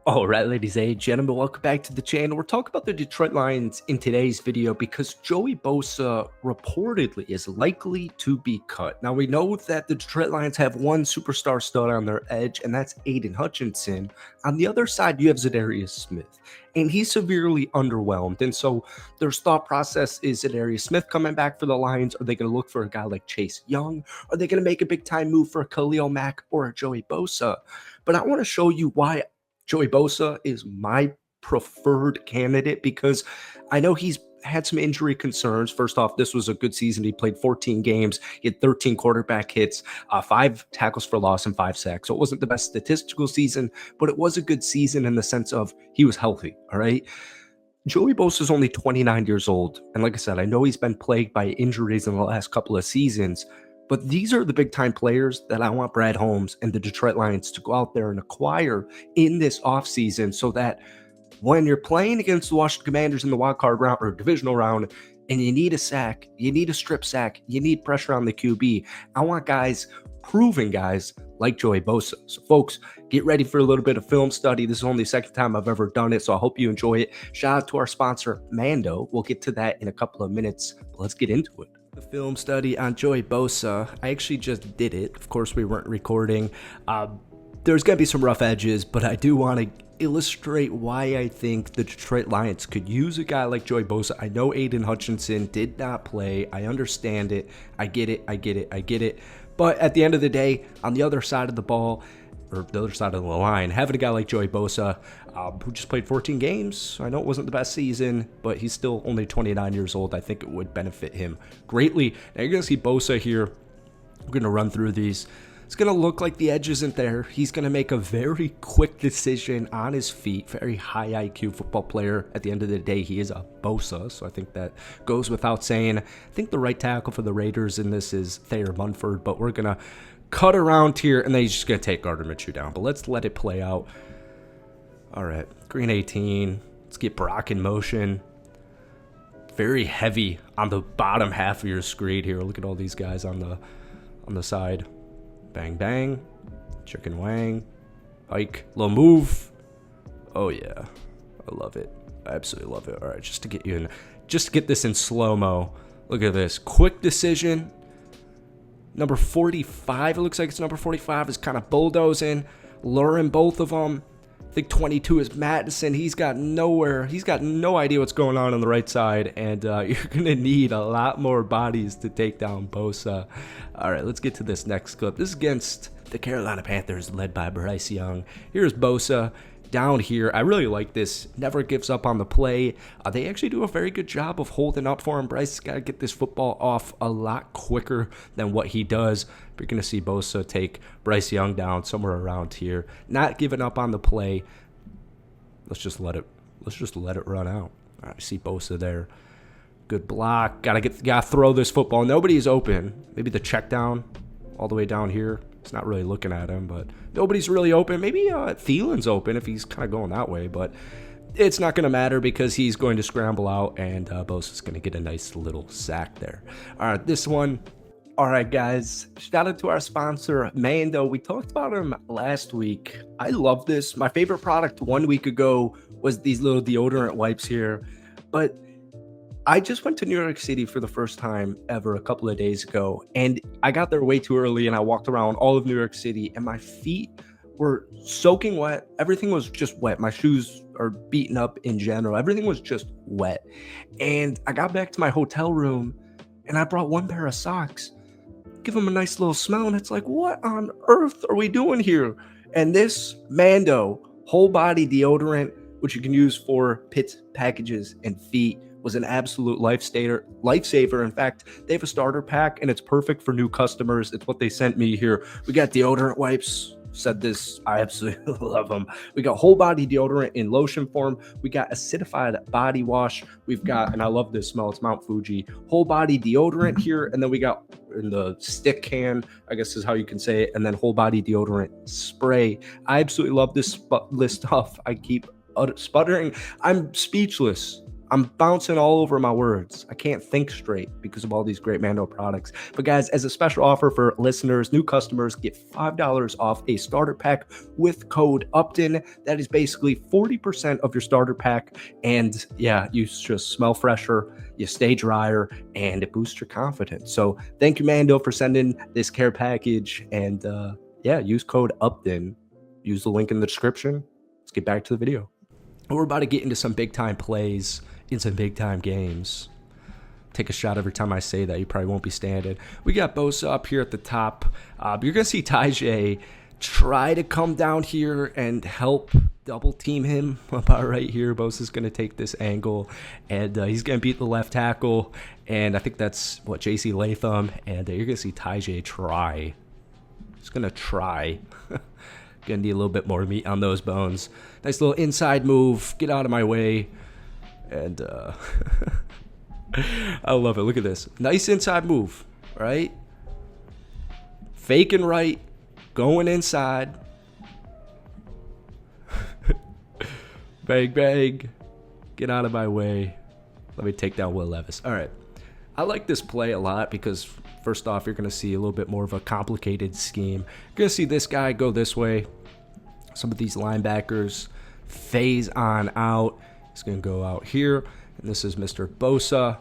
All right, ladies and gentlemen, welcome back to the channel. We're talking about the Detroit Lions in today's video because Joey Bosa reportedly is likely to be cut. Now, we know that the Detroit Lions have one superstar stud on their edge, and that's Aiden Hutchinson. On the other side, you have Zadarius Smith, and he's severely underwhelmed. And so their thought process is Zadarius Smith coming back for the Lions? Are they going to look for a guy like Chase Young? Are they going to make a big-time move for a Khalil Mack or a Joey Bosa? But I want to show you why Joey Bosa is my preferred candidate because I know he's had some injury concerns. First off, this was a good season. He played 14 games. He had 13 quarterback hits, 5 tackles for loss, and 5 sacks. So it wasn't the best statistical season, but it was a good season in the sense of he was healthy, all right? Joey Bosa is only 29 years old. And like I said, I know he's been plagued by injuries in the last couple of seasons, but these are the big-time players that I want Brad Holmes and the Detroit Lions to go out there and acquire in this offseason so that when you're playing against the Washington Commanders in the wild card round or divisional round and you need a sack, you need a strip sack, you need pressure on the QB, I want guys, proven guys like Joey Bosa. So, folks, get ready for a little bit of film study. This is only the second time I've ever done it, so I hope you enjoy it. Shout out to our sponsor, Mando. We'll get to that in a couple of minutes, but let's get into it. The film study on Joey Bosa, I actually just did it. Of course, we weren't recording. There's going to be some rough edges, but I do want to illustrate why I think the Detroit Lions could use a guy like Joey Bosa. I know Aiden Hutchinson did not play. I understand it. I get it. But at the end of the day, on the other side of the ball, or the other side of the line, having a guy like Joey Bosa, who just played 14 games. I know it wasn't the best season, but he's still only 29 years old. I think it would benefit him greatly. Now you're going to see Bosa here. We're going to run through these. It's going to look like the edge isn't there. He's going to make a very quick decision on his feet. Very high IQ football player. At the end of the day, he is a Bosa, so I think that goes without saying. I think the right tackle for the Raiders in this is Thayer Munford, but we're going to cut around here, and then he's just going to take Gardner Minshew down. But let's let it play out. All right, green 18. Let's get Brock in motion. Very heavy on the bottom half of your screen here. Look at all these guys on the side. Bang, bang. Chicken wang. Hike. Little move. Oh, yeah. I love it. I absolutely love it. All right, just to get you in. Just to get this in slow-mo. Look at this. Quick decision. Number 45, it looks like it's number 45, is kind of bulldozing, luring both of them. I think 22 is Madison. He's got no idea what's going on the right side, and you're going to need a lot more bodies to take down Bosa. All right, let's get to this next clip. This is against the Carolina Panthers, led by Bryce Young. Here's Bosa down here. I really like this. Never gives up on the play. They actually do a very good job of holding up for him. Bryce has got to get this football off a lot quicker than what he does. You're going to see Bosa take Bryce Young down somewhere around here. Not giving up on the play. Let's just let it run out. All right, see Bosa there. Good block. Gotta throw this football. Nobody's open. Maybe the check down all the way down here. It's not really looking at him, but nobody's really open. Maybe Thielen's open if he's kind of going that way, but it's not going to matter because he's going to scramble out, and Bosa's going to get a nice little sack there. All right, this one. All right, guys, shout out to our sponsor, Mando. We talked about him last week. I love this. My favorite product 1 week ago was these little deodorant wipes here, but I just went to New York City for the first time ever a couple of days ago, and I got there way too early, and I walked around all of New York City, and my feet were soaking wet. Everything was just wet. My shoes are beaten up in general. Everything was just wet. And I got back to my hotel room, and I brought one pair of socks. Give them a nice little smell, and it's like, what on earth are we doing here? And this Mando whole body deodorant, which you can use for pits, packages, and feet, was an absolute lifesaver. In fact, they have a starter pack, and it's perfect for new customers. It's what they sent me here. We got deodorant wipes. Said this, I absolutely love them. We got whole body deodorant in lotion form. We got acidified body wash. We've got, and I love this smell, it's Mount Fuji, whole body deodorant here. And then we got in the stick can, I guess is how you can say it. And then whole body deodorant spray. I absolutely love this stuff. I keep sputtering. I'm speechless I'm bouncing all over my words. I can't think straight because of all these great Mando products. But guys, as a special offer for listeners, new customers get $5 off a starter pack with code UPTON. That is basically 40% of your starter pack. And yeah, you just smell fresher, you stay drier, and it boosts your confidence. So thank you, Mando, for sending this care package. And yeah, use code UPTON. Use the link in the description. Let's get back to the video. We're about to get into some big time plays in some big time games. Take a shot every time I say that. You probably won't be standing. We got Bosa up here at the top. You're going to see Tajay try to come down here and help double team him about right here. Bosa's going to take this angle, and he's going to beat the left tackle. And I think that's, what, J.C. Latham. And you're going to see Tajay try. He's going to try. Going to need a little bit more meat on those bones. Nice little inside move. Get out of my way. And I love it. Look at this. Nice inside move, right? Faking right. Going inside. Bang, bang. Get out of my way. Let me take down Will Levis. All right. I like this play a lot because, first off, you're going to see a little bit more of a complicated scheme. You're going to see this guy go this way. Some of these linebackers phase on out. He's going to go out here. And this is Mr. Bosa.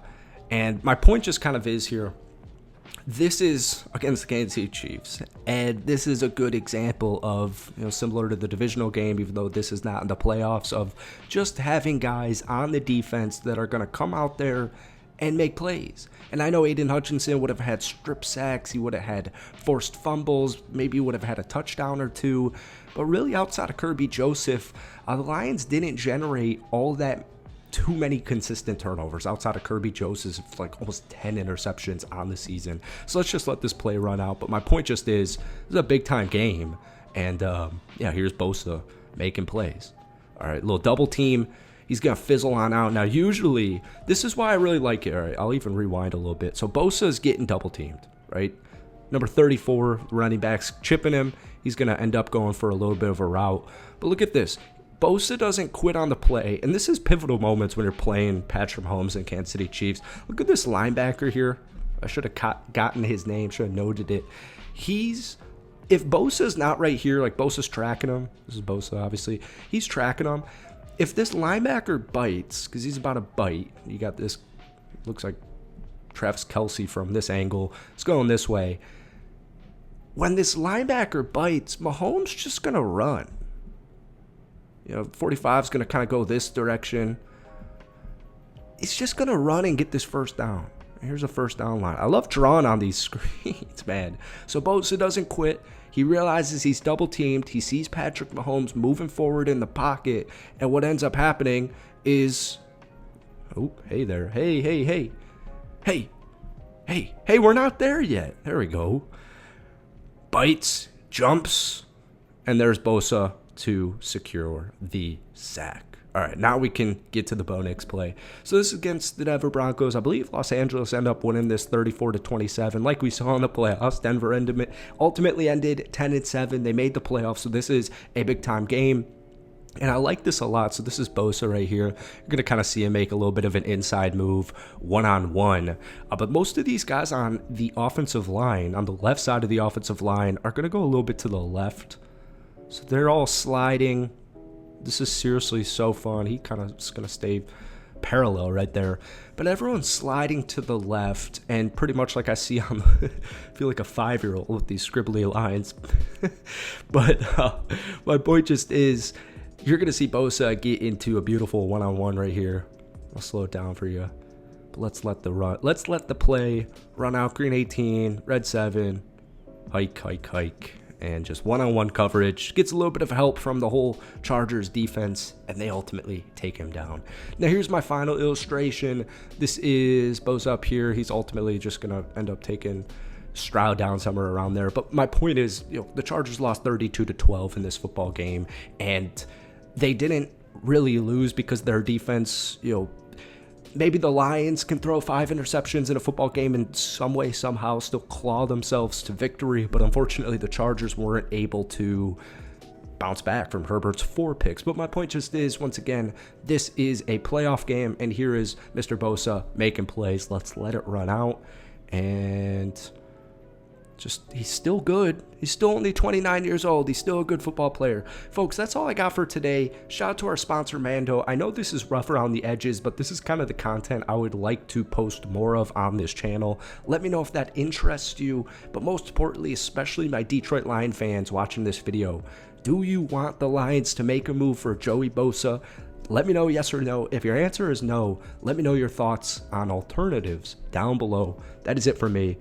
And my point just kind of is here. This is against the Kansas City Chiefs. And this is a good example of, similar to the divisional game, even though this is not in the playoffs, of just having guys on the defense that are going to come out there and make plays. And I know Aiden Hutchinson would have had strip sacks. He would have had forced fumbles. Maybe would have had a touchdown or two. But really, outside of Kirby Joseph, the Lions didn't generate all that too many consistent turnovers. Outside of Kirby Joseph, like almost 10 interceptions on the season. So let's just let this play run out. But my point just is, this is a big-time game. And, yeah, here's Bosa making plays. All right, little double team. He's going to fizzle on out. Now, usually, this is why I really like it. All right, I'll even rewind a little bit. So Bosa is getting double teamed, right? Number 34, running back's chipping him. He's going to end up going for a little bit of a route. But look at this. Bosa doesn't quit on the play. And this is pivotal moments when you're playing Patrick Mahomes and Kansas City Chiefs. Look at this linebacker here. I should have gotten his name, should have noted it. If Bosa's not right here, like Bosa's tracking him. This is Bosa, obviously. He's tracking him. If this linebacker bites, because he's about to bite, you got this, looks like Travis Kelce from this angle. It's going this way. When this linebacker bites, Mahomes just going to run. 45 is going to kind of go this direction. He's just going to run and get this first down. Here's a first down line. I love drawing on these screens, man. So Bosa doesn't quit. He realizes he's double teamed. He sees Patrick Mahomes moving forward in the pocket. And what ends up happening is, oh, hey there. Hey, hey, hey. Hey, hey, hey, we're not there yet. There we go. Bites, jumps, and there's Bosa to secure the sack. All right, now we can get to the Bo Nix play. So this is against the Denver Broncos. I believe Los Angeles end up winning this 34-27. Like we saw in the playoffs, Denver ultimately ended 10-7. They made the playoffs, so this is a big-time game. And I like this a lot. So this is Bosa right here. You're going to kind of see him make a little bit of an inside move, one-on-one. But most of these guys on the offensive line, on the left side of the offensive line, are going to go a little bit to the left. So they're all sliding. This is seriously so fun. He kind of is going to stay parallel right there. But everyone's sliding to the left, and pretty much like I see on the, I feel like a 5-year-old with these scribbly lines. But my point just is, you're going to see Bosa get into a beautiful one-on-one right here. I'll slow it down for you. But let's let the play run out. Green 18, red 7, hike, hike, hike. And just one-on-one coverage. Gets a little bit of help from the whole Chargers defense, and they ultimately take him down. Now, here's my final illustration. This is Bosa up here. He's ultimately just going to end up taking Stroud down somewhere around there. But my point is, the Chargers lost 32-12 in this football game, and they didn't really lose because their defense, maybe the Lions can throw 5 interceptions in a football game in some way, somehow, still claw themselves to victory. But unfortunately, the Chargers weren't able to bounce back from Herbert's 4 picks. But my point just is, once again, this is a playoff game, and here is Mr. Bosa making plays. Let's let it run out. And just, he's still good. He's still only 29 years old. He's still a good football player. Folks, that's all I got for today. Shout out to our sponsor, Mando. I know this is rough around the edges, but this is kind of the content I would like to post more of on this channel. Let me know if that interests you. But most importantly, especially my Detroit Lion fans watching this video, do you want the Lions to make a move for Joey Bosa? Let me know yes or no. If your answer is no, let me know your thoughts on alternatives down below. That is it for me.